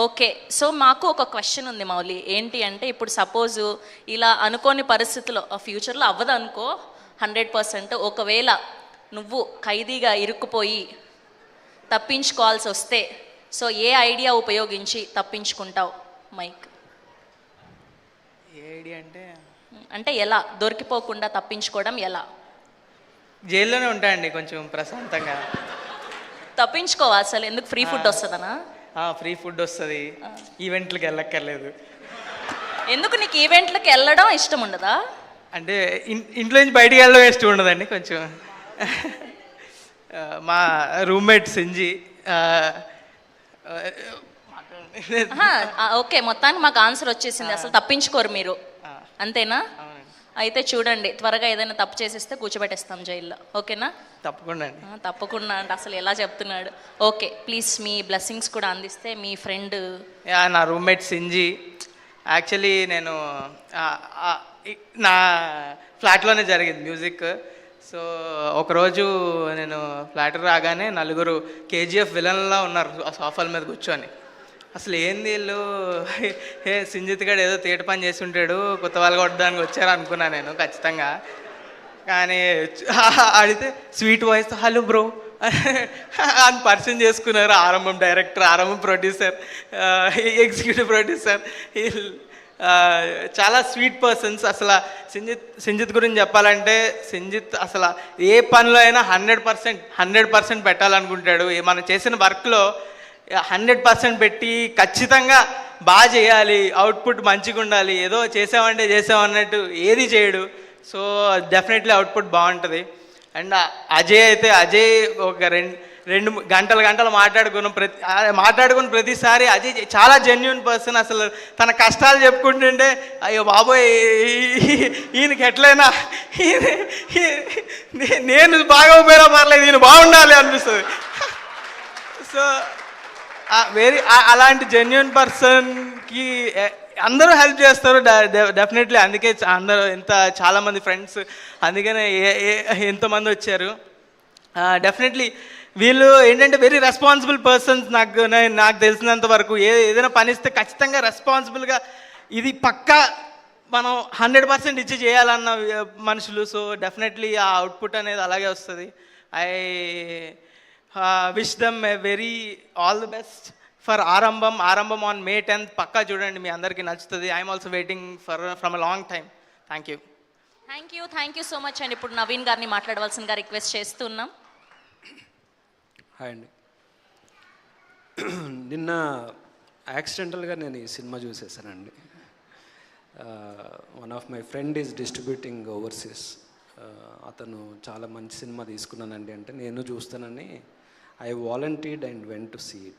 Okay. So మాకు ఒక question ఉంది మౌలి. ఏంటి అంటే ఇప్పుడు సపోజు ఇలా అనుకోని పరిస్థితిలో ఫ్యూచర్‌లో అవ్వదనుకో 100%. ఒకవేళ నువ్వు ఖైదీగా ఇరుక్కుపోయి తప్పించుకోవాల్సొస్తే సో ఏ ఐడియా ఉపయోగించి తప్పించుకుంటావు? మైక్. ఏ ఐడియా అంటే అంటే ఎలా దొరికిపోకుండా తప్పించుకోవడం ఎలా? జైల్లోనే ఉంటాయండి కొంచెం ప్రశాంతంగా. తప్పించుకోవా అసలు? ఎందుకు? ఫ్రీ ఫుడ్ వస్తుందనా? ఫ్రీ ఫుడ్ వస్తుంది, ఈవెంట్లకి వెళ్ళక్కర్లేదు. ఎందుకు నీకు ఈవెంట్లకు వెళ్ళడం ఇష్టం ఉండదా? అంటే ఇంట్లో నుంచి బయటికి వెళ్ళడం ఇష్టం ఉండదండి కొంచెం. మా రూమ్మేట్ సింజి ఓకే, మొత్తానికి మాకు ఆన్సర్ వచ్చేసింది. అసలు తప్పించుకోరు మీరు, అంతేనా? అయితే చూడండి, త్వరగా ఏదైనా తప్పు చేసేస్తే కూర్చోబెట్టేస్తాం జైల్లో. ఓకేనా? తప్పకుండా అండి. తప్పకుండా అంటే అసలు ఎలా చెప్తున్నాడు. ఓకే, ప్లీజ్ మీ బ్లెస్సింగ్స్ కూడా అందిస్తే. మీ ఫ్రెండ్ నా రూమ్మేట్ సింజి. యాక్చువల్లీ నేను నా ఫ్లాట్లోనే జరిగింది మ్యూజిక్. సో ఒకరోజు నేను ఫ్లాట్ రాగానే నలుగురు కేజీఎఫ్ విలన్లా ఉన్నారు ఆ సోఫాల మీద కూర్చొని. అసలు ఏంది వీళ్ళు, సింజిత్ గడు ఏదో తేట పని చేసి ఉంటాడు, కొత్త వాళ్ళు కొట్టడానికి వచ్చారు అనుకున్నాను నేను ఖచ్చితంగా. కానీ అడిగితే స్వీట్ వాయిస్ హలో బ్రో అని పరిచయం చేసుకున్నారు. ఆరంభం డైరెక్టర్, ఆరంభం ప్రొడ్యూసర్, ఎగ్జిక్యూటివ్ ప్రొడ్యూసర్, చాలా స్వీట్ పర్సన్స్. అసలు సింజిత్ గురించి చెప్పాలంటే సింజిత్ అసలు ఏ పనిలో అయినా 100% పెట్టాలనుకుంటాడు. మనం చేసిన వర్క్లో 100% పెట్టి ఖచ్చితంగా బాగా చేయాలి, అవుట్పుట్ మంచిగా ఉండాలి. ఏదో చేసామన్నట్టు ఏది చేయడు. సో డెఫినెట్లీ అవుట్పుట్ బాగుంటుంది. అండ్ అజయ్ ఒక రెండు గంటలు మాట్లాడుకున్న ప్రతిసారి అజయ్ చాలా జెన్యున్ పర్సన్. అసలు తన కష్టాలు చెప్పుకుంటుంటే అయ్యో బాబోయ్ ఈయనకి ఎట్లయినా నేను బాగా ఉపయోగ పర్లేదు, ఈయన బాగుండాలి అనిపిస్తుంది. సో అలాంటి జెన్యున్ పర్సన్కి అందరూ హెల్ప్ చేస్తారు డెఫినెట్లీ. అందుకే అందరూ చాలామంది ఫ్రెండ్స్, అందుకనే ఎంతోమంది వచ్చారు. డెఫినెట్లీ వీళ్ళు ఏంటంటే వెరీ రెస్పాన్సిబుల్ పర్సన్స్. నాకు తెలిసినంత వరకు ఏదైనా పని ఇస్తే ఖచ్చితంగా రెస్పాన్సిబుల్గా ఇది పక్కా మనం 100% ఇచ్చి చేయాలన్న మనుషులు. సో డెఫినెట్లీ ఆ అవుట్పుట్ అనేది అలాగే వస్తుంది. I wish them a very all the best for ఆరంభం ఆన్ May 10th. పక్కా చూడండి, మీ అందరికీ నచ్చుతుంది. I'm also waiting from a long time. Thank you so much అండి. ఇప్పుడు నవీన్ గారిని మాట్లాడవలసిందిగా రిక్వెస్ట్ చేస్తున్నాం. హాయ్ అండి. నిన్న యాక్సిడెంటల్గా నేను ఈ సినిమా చూసేసానండి. One of my friend is distributing overseas. అతను చాలా మంచి సినిమా తీసుకున్నానండి అంటే నేను చూస్తానని I volunteered and went to see it.